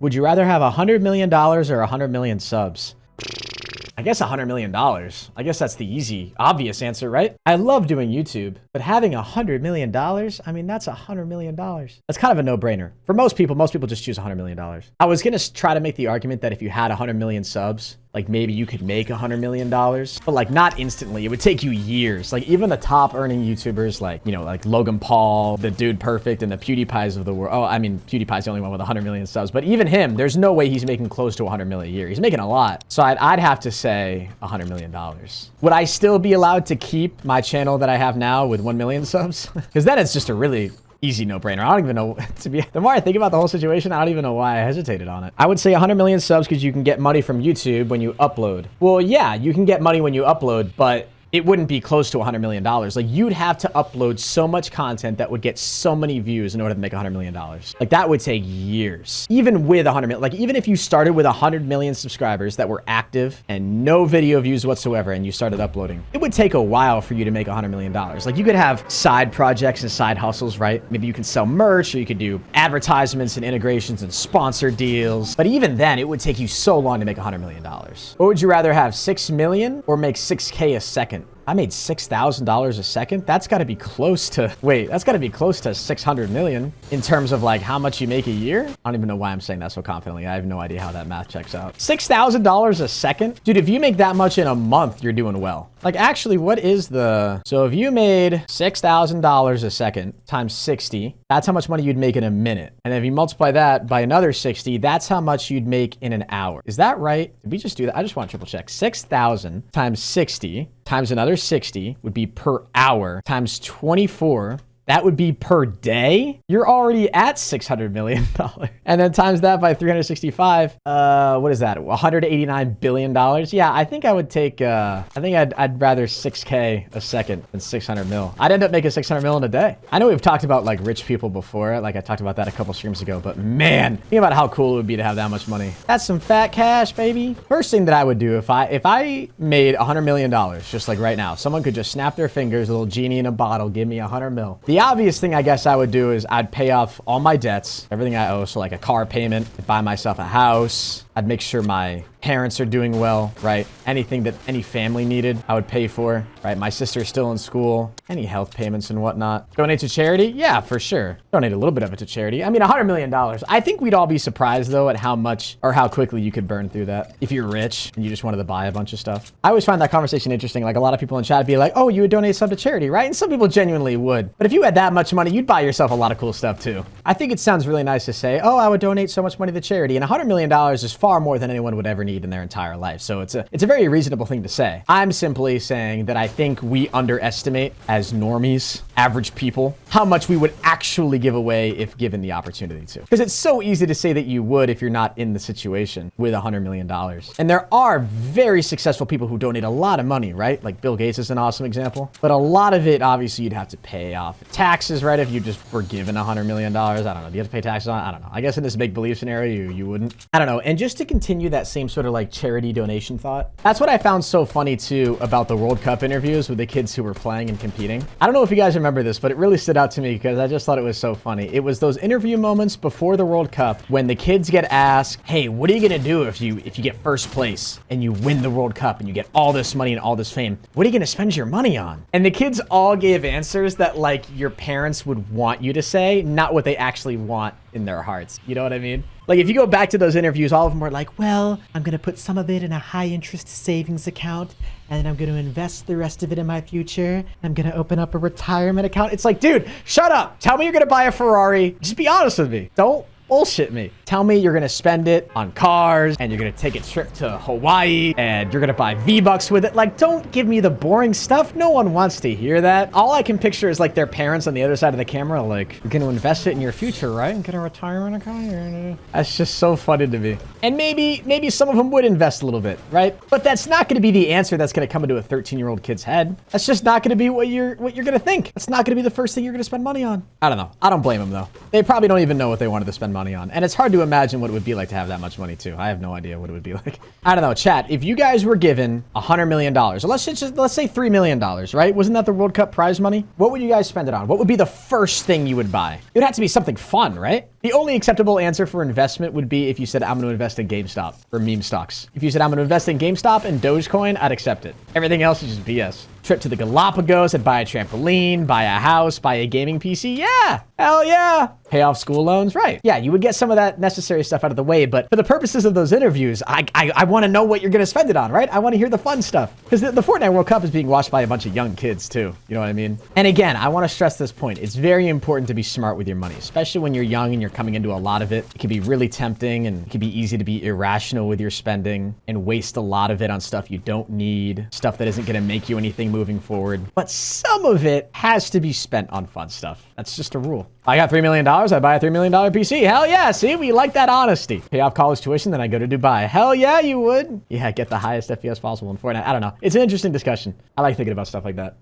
Would you rather have $100 million or 100 million subs? I guess $100 million. I guess that's the easy, obvious answer, right? I love doing YouTube, but having $100 million, I mean, that's $100 million. That's kind of a no-brainer. For most people just choose $100 million. I was gonna try to make the argument that if you had 100 million subs, like maybe you could make $100 million, but like not instantly. It would take you years. Like even the top earning YouTubers, like, you know, like Logan Paul, the Dude Perfect, and the PewDiePies of the world. Oh, I mean, PewDiePie's the only one with 100 million subs, but even him, there's no way he's making close to 100 million a year. He's making a lot. So I'd have to say $100 million. Would I still be allowed to keep my channel that I have now with 1 million subs? Because then it's just a really easy no-brainer. I don't even know, the more I think about the whole situation, I don't even know why I hesitated on it. I would say 100 million subs because you can get money from YouTube when you upload. Well, yeah, you can get money when you upload, but it wouldn't be close to $100 million. Like you'd have to upload so much content that would get so many views in order to make $100 million. Like that would take years. Even with 100 million, like even if you started with 100 million subscribers that were active and no video views whatsoever and you started uploading, it would take a while for you to make $100 million. Like you could have side projects and side hustles, right? Maybe you can sell merch or you could do advertisements and integrations and sponsor deals. But even then, it would take you so long to make $100 million. What would you rather have, 6 million or make 6K a second? I made $6,000 a second. That's got to be close to, that's got to be close to 600 million in terms of like how much you make a year. I don't even know why I'm saying that so confidently. I have no idea how that math checks out. $6,000 a second? Dude, if you make that much in a month, you're doing well. Like actually, what is so if you made $6,000 a second times 60, that's how much money you'd make in a minute. And if you multiply that by another 60, that's how much you'd make in an hour. Is that right? Did we just do that? I just want to triple check. 6,000 times 60 times another 60 would be per hour times 24. That would be per day. You're already at $600 million. And then times that by 365, what is that? $189 billion. Yeah, I think I would take, I'd rather 6K a second than 600 mil. I'd end up making 600 mil in a day. I know we've talked about like rich people before. Like I talked about that a couple streams ago, but man, think about how cool it would be to have that much money. That's some fat cash, baby. First thing that I would do if I made $100 million, just like right now, someone could just snap their fingers, a little genie in a bottle, give me 100 mil. The obvious thing I guess I would do is I'd pay off all my debts, everything I owe. So like a car payment, I'd buy myself a house. I'd make sure my parents are doing well, right? Anything that any family needed, I would pay for, right? My sister's still in school, any health payments and whatnot. Donate to charity? Yeah, for sure. Donate a little bit of it to charity. I mean, $100 million. I think we'd all be surprised though at how much or how quickly you could burn through that if you're rich and you just wanted to buy a bunch of stuff. I always find that conversation interesting. Like a lot of people in chat would be like, oh, you would donate some to charity, right? And some people genuinely would. But if you had that much money, you'd buy yourself a lot of cool stuff too. I think it sounds really nice to say, oh, I would donate so much money to charity. And $100 million is far more than anyone would ever need in their entire life. So it's a very reasonable thing to say. I'm simply saying that I think we underestimate as normies, average people, how much we would actually give away if given the opportunity to. Because it's so easy to say that you would if you're not in the situation with $100 million. And there are very successful people who donate a lot of money, right? Like Bill Gates is an awesome example. But a lot of it, obviously, you'd have to pay off taxes, right? If you just were given $100 million, I don't know. Do you have to pay taxes on it? I don't know. I guess in this make believe scenario, you wouldn't. I don't know. And just to continue that same sort of like charity donation thought, that's what I found so funny too about the World Cup interviews with the kids who were playing and competing. I don't know if you guys remember this, but it really stood out to me because I just thought it was so funny. It was those interview moments before the World Cup when the kids get asked, hey, what are you gonna do if you get first place and you win the World Cup and you get all this money and all this fame? What are you gonna spend your money on? And the kids all gave answers that like your parents would want you to say, not what they actually want in their hearts. You know what I mean? Like if you go back to those interviews, all of them were like, well, I'm going to put some of it in a high interest savings account and then I'm going to invest the rest of it in my future. I'm going to open up a retirement account. It's like, dude, shut up. Tell me you're going to buy a Ferrari. Just be honest with me. Don't bullshit me. Tell me you're gonna spend it on cars and you're gonna take a trip to Hawaii and you're gonna buy V-Bucks with it. Like, don't give me the boring stuff. No one wants to hear that. All I can picture is like their parents on the other side of the camera, like, you're gonna invest it in your future, right? And get a retirement account. That's just so funny to me. And maybe some of them would invest a little bit, right? But that's not gonna be the answer that's gonna come into a 13-year-old kid's head. That's just not gonna be what you're gonna think. That's not gonna be the first thing you're gonna spend money on. I don't know. I don't blame them though. They probably don't even know what they wanted to spend money on. And it's hard to imagine what it would be like to have that much money too. I have no idea what it would be like. I don't know, chat. If you guys were given $100 million, or let's say $3 million, right? Wasn't that the World Cup prize money? What would you guys spend it on? What would be the first thing you would buy? It would have to be something fun, right? The only acceptable answer for investment would be if you said, I'm going to invest in GameStop or meme stocks. If you said, I'm going to invest in GameStop and Dogecoin, I'd accept it. Everything else is just BS. Trip to the Galapagos, I'd buy a trampoline, buy a house, buy a gaming PC. Yeah, hell yeah. Pay off school loans, right? Yeah, you would get some of that necessary stuff out of the way, but for the purposes of those interviews, I want to know what you're going to spend it on, right? I want to hear the fun stuff. Because the Fortnite World Cup is being watched by a bunch of young kids too. You know what I mean? And again, I want to stress this point. It's very important to be smart with your money, especially when you're young and you're coming into a lot of it. It can be really tempting and it can be easy to be irrational with your spending and waste a lot of it on stuff you don't need, stuff that isn't going to make you anything moving forward. But some of it has to be spent on fun stuff. That's just a rule. I got $3 million, I buy a $3 million PC. Hell yeah, see, we like that honesty. Pay off college tuition, then I go to Dubai. Hell yeah, you would. Yeah, get the highest FPS possible in Fortnite. I don't know. It's an interesting discussion. I like thinking about stuff like that.